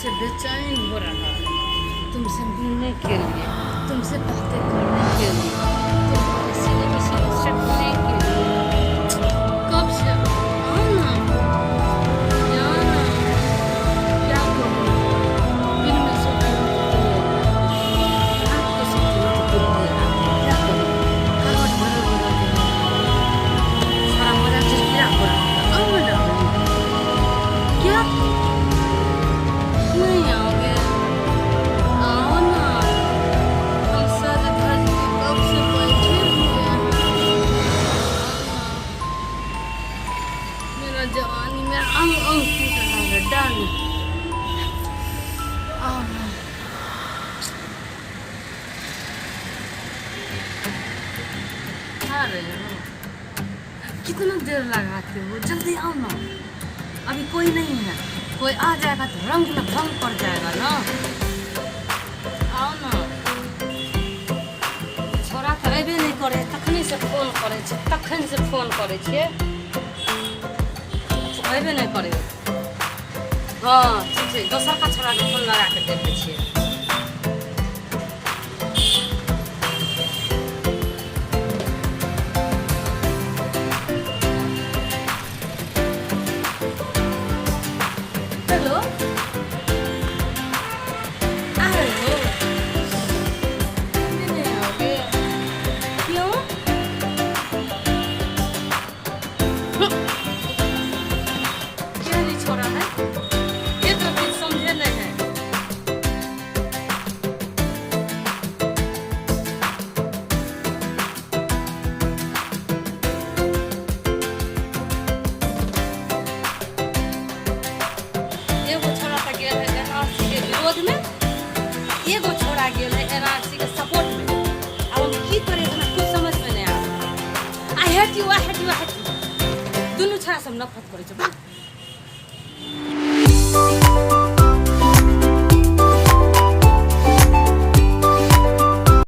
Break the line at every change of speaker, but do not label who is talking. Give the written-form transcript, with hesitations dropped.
से बेचैन हो रहा है तुमसे मिलने के लिए, तुमसे बातें करने के लिए, तुम्हारे सीने में से सटने के लिए। कब से आओ ना, जाना, क्या करूँ? दिन में सोती हूँ तो रात को सोती हूँ तो दिन में आता है। क्या करूँ? करवट बदल बदल के सारा मजा चिड़चिड़ा हो रहा है। आओ ना डार्लिंग, क्या नहीं आओगे? आओ ना, हम सज धज के कब से बैठे हुए हैं। आओ ना, मेरा जवानी मेरा अंग अंग टूट रहा है डार्लिंग। आओ ना, आ रहे हो? कितना देर लगाते हो? जल्दी आओ ना, अभी कोई नहीं है। कोई आ जाएगा तो रंग में भंग पड़ जाएगा ना। आओ ना, छोरा तो अयबे नहीं करे, तखनी से फोन करे छै, तखन से फोन करे छियै, अयबे नहीं करे। हाँ ठीक छै, दोसर का छोरा के फोन लगा के देखे छियै। हेलो, आ रहे हो? अभी नहीं आओगे? क्यों? क्या नहीं छोड़ा है? ये तो कुछ समझे नहीं है। एगो छोड़ा तो गेल है एनआरसी के विरोध में, एगो छोड़ा गेल है एनआरसी के सपोर्ट में। अब हम की करे हमरा कुछ समझ में नहीं आवे। I hate you, I hate you, I hate you. दुनू छोड़ा सब नफरत करे छै।